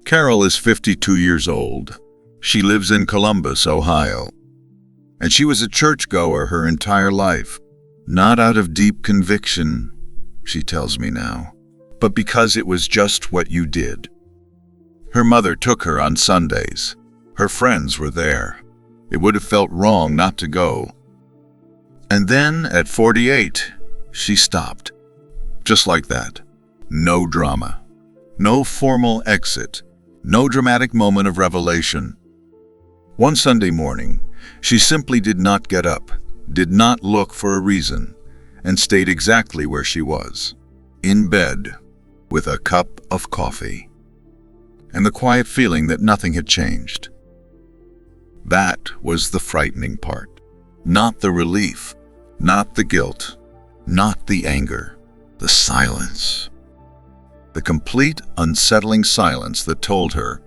Carol is 52 years old. She lives in Columbus, Ohio. And she was a churchgoer her entire life. Not out of deep conviction, she tells me now, but because it was just what you did. Her mother took her on Sundays. Her friends were there. It would have felt wrong not to go. And then, at 48, she stopped. Just like that. No drama. No formal exit. No dramatic moment of revelation. One Sunday morning, she simply did not get up, did not look for a reason, and stayed exactly where she was, in bed, with a cup of coffee, and the quiet feeling that nothing had changed. That was the frightening part. Not the relief, not the guilt, not the anger, the silence. The complete, unsettling silence that told her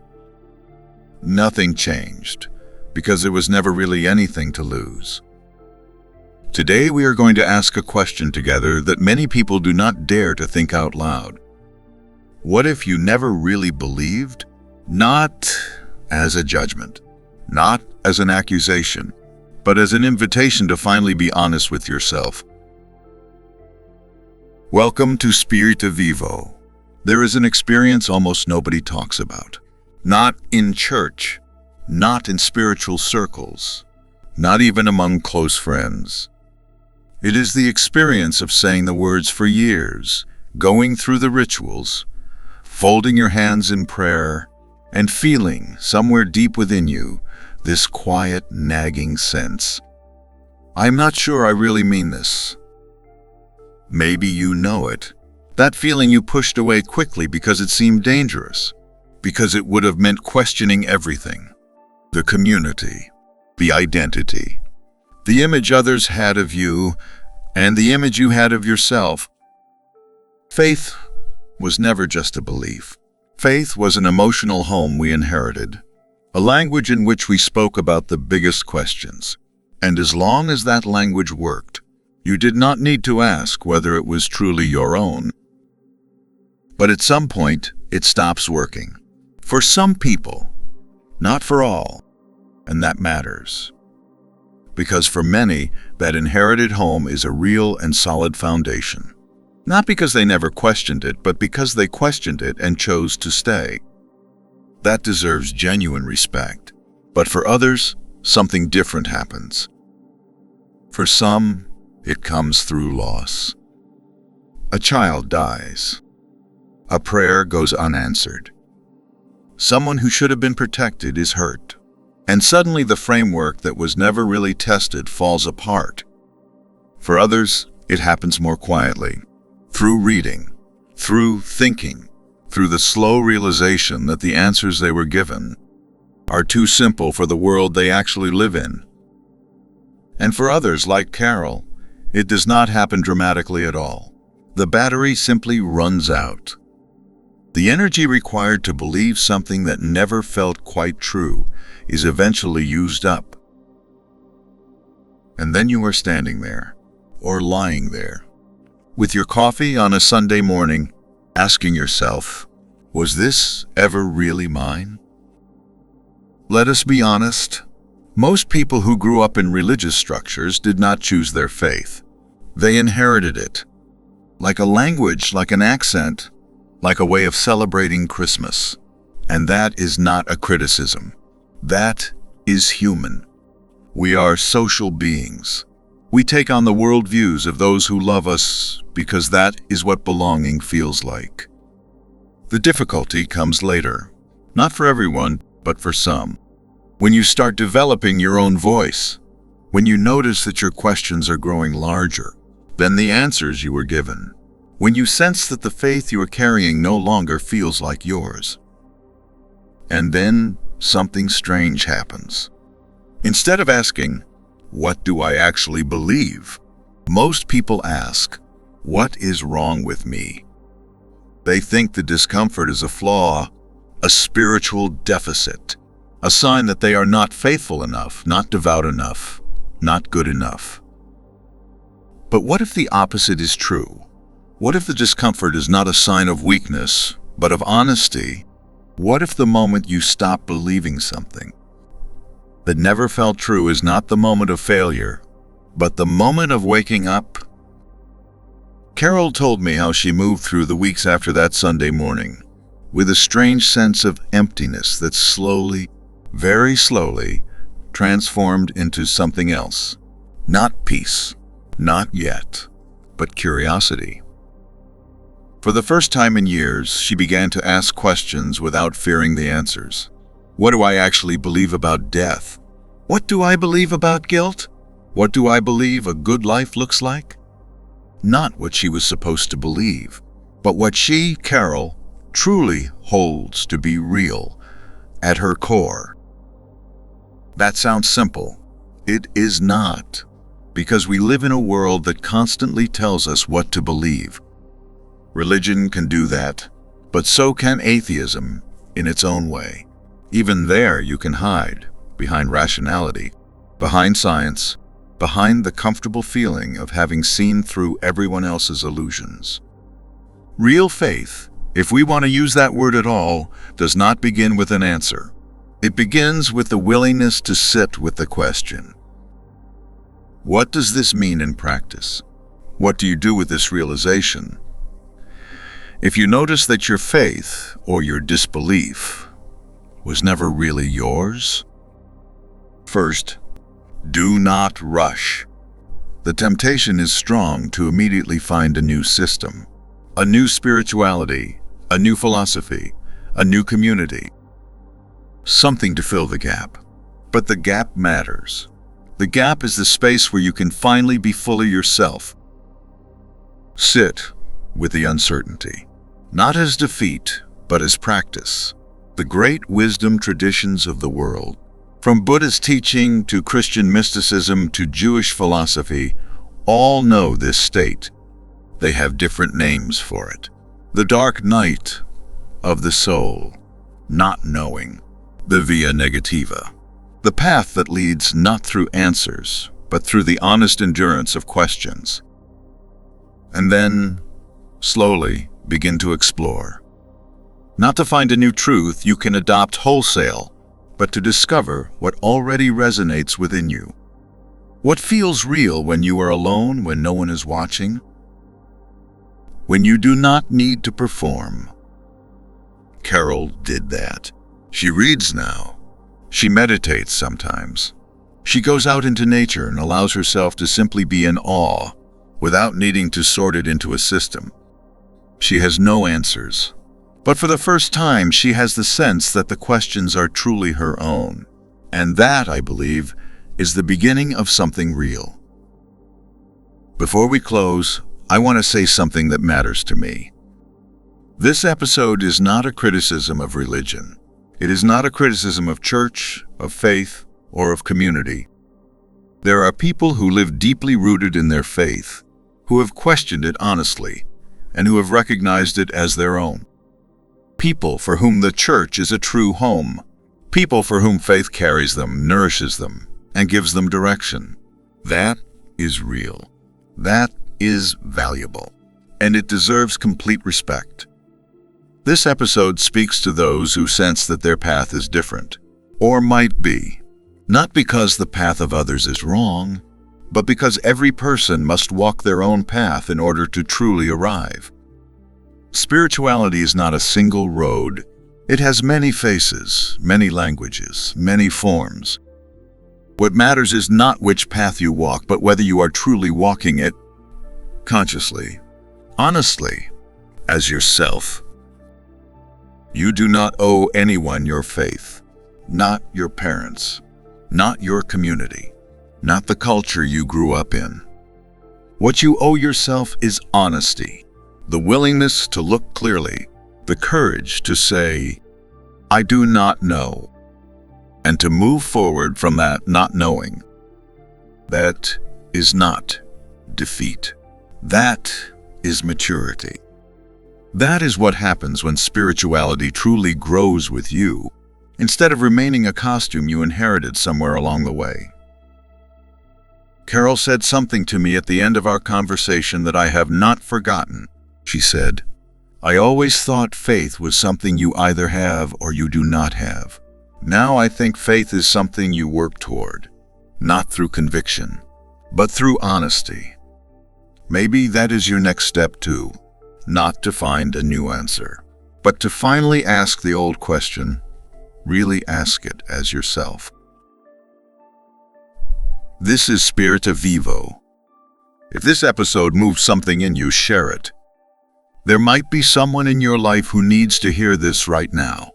nothing changed, because there was never really anything to lose. Today we are going to ask a question together that many people do not dare to think out loud. What if you never really believed? Not as a judgment, not as an accusation, but as an invitation to finally be honest with yourself. Welcome to Spirita Vivo. There is an experience almost nobody talks about. Not in church, not in spiritual circles, not even among close friends. It is the experience of saying the words for years, going through the rituals, folding your hands in prayer, and feeling, somewhere deep within you, this quiet, nagging sense. I'm not sure I really mean this. Maybe you know it. That feeling you pushed away quickly because it seemed dangerous, because it would have meant questioning everything. The community, the identity, the image others had of you, and the image you had of yourself. Faith was never just a belief. Faith was an emotional home we inherited, a language in which we spoke about the biggest questions. And as long as that language worked, you did not need to ask whether it was truly your own. But at some point, it stops working. For some people, not for all, and that matters. Because for many, that inherited home is a real and solid foundation. Not because they never questioned it, but because they questioned it and chose to stay. That deserves genuine respect. But for others, something different happens. For some, it comes through loss. A child dies. A prayer goes unanswered. Someone who should have been protected is hurt. And suddenly the framework that was never really tested falls apart. For others, it happens more quietly. Through reading, through thinking, through the slow realization that the answers they were given are too simple for the world they actually live in. And for others, like Carol, it does not happen dramatically at all. The battery simply runs out. The energy required to believe something that never felt quite true is eventually used up. And then you are standing there, or lying there, with your coffee on a Sunday morning, asking yourself, was this ever really mine? Let us be honest. Most people who grew up in religious structures did not choose their faith. They inherited it. Like a language, like an accent, like a way of celebrating Christmas. And that is not a criticism. That is human. We are social beings. We take on the worldviews of those who love us because that is what belonging feels like. The difficulty comes later. Not for everyone, but for some. When you start developing your own voice, when you notice that your questions are growing larger than the answers you were given, when you sense that the faith you are carrying no longer feels like yours. And then something strange happens. Instead of asking, what do I actually believe? Most people ask, what is wrong with me? They think the discomfort is a flaw, a spiritual deficit, a sign that they are not faithful enough, not devout enough, not good enough. But what if the opposite is true? What if the discomfort is not a sign of weakness, but of honesty? What if the moment you stop believing something that never felt true is not the moment of failure, but the moment of waking up? Carol told me how she moved through the weeks after that Sunday morning with a strange sense of emptiness that slowly, very slowly, transformed into something else. Not peace, not yet, but curiosity. For the first time in years, she began to ask questions without fearing the answers. What do I actually believe about death? What do I believe about guilt? What do I believe a good life looks like? Not what she was supposed to believe, but what she, Carol, truly holds to be real at her core. That sounds simple. It is not, because we live in a world that constantly tells us what to believe. Religion can do that, but so can atheism in its own way. Even there you can hide behind rationality, behind science, behind the comfortable feeling of having seen through everyone else's illusions. Real faith, if we want to use that word at all, does not begin with an answer. It begins with the willingness to sit with the question. What does this mean in practice? What do you do with this realization? If you notice that your faith or your disbelief was never really yours, first, do not rush. The temptation is strong to immediately find a new system, a new spirituality, a new philosophy, a new community, something to fill the gap. But the gap matters. The gap is the space where you can finally be fully yourself. Sit with the uncertainty, not as defeat, but as practice. The great wisdom traditions of the world, from Buddhist teaching to Christian mysticism to Jewish philosophy, all know this state. They have different names for it. The dark night of the soul, not knowing, the via negativa, the path that leads not through answers, but through the honest endurance of questions. And then, slowly, begin to explore. Not to find a new truth you can adopt wholesale, but to discover what already resonates within you. What feels real when you are alone, when no one is watching? When you do not need to perform. Carol did that. She reads now. She meditates sometimes. She goes out into nature and allows herself to simply be in awe without needing to sort it into a system. She has no answers, but for the first time she has the sense that the questions are truly her own. And that, I believe, is the beginning of something real. Before we close, I want to say something that matters to me. This episode is not a criticism of religion. It is not a criticism of church, of faith, or of community. There are people who live deeply rooted in their faith, who have questioned it honestly, and who have recognized it as their own. People for whom the church is a true home. People for whom faith carries them, nourishes them, and gives them direction. That is real. That is valuable. And it deserves complete respect. This episode speaks to those who sense that their path is different, or might be, not because the path of others is wrong, but because every person must walk their own path in order to truly arrive. Spirituality is not a single road. It has many faces, many languages, many forms. What matters is not which path you walk, but whether you are truly walking it consciously, honestly, as yourself. You do not owe anyone your faith, not your parents, not your community, not the culture you grew up in. What you owe yourself is honesty, the willingness to look clearly, the courage to say, I do not know, and to move forward from that not knowing. That is not defeat. That is maturity. That is what happens when spirituality truly grows with you, instead of remaining a costume you inherited somewhere along the way. Carol said something to me at the end of our conversation that I have not forgotten. She said, I always thought faith was something you either have or you do not have. Now I think faith is something you work toward, not through conviction, but through honesty. Maybe that is your next step too, not to find a new answer, but to finally ask the old question, really ask it as yourself. This is Spirita Vivo. If this episode moved something in you, share it. There might be someone in your life who needs to hear this right now.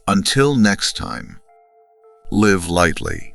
Until next time, live lightly.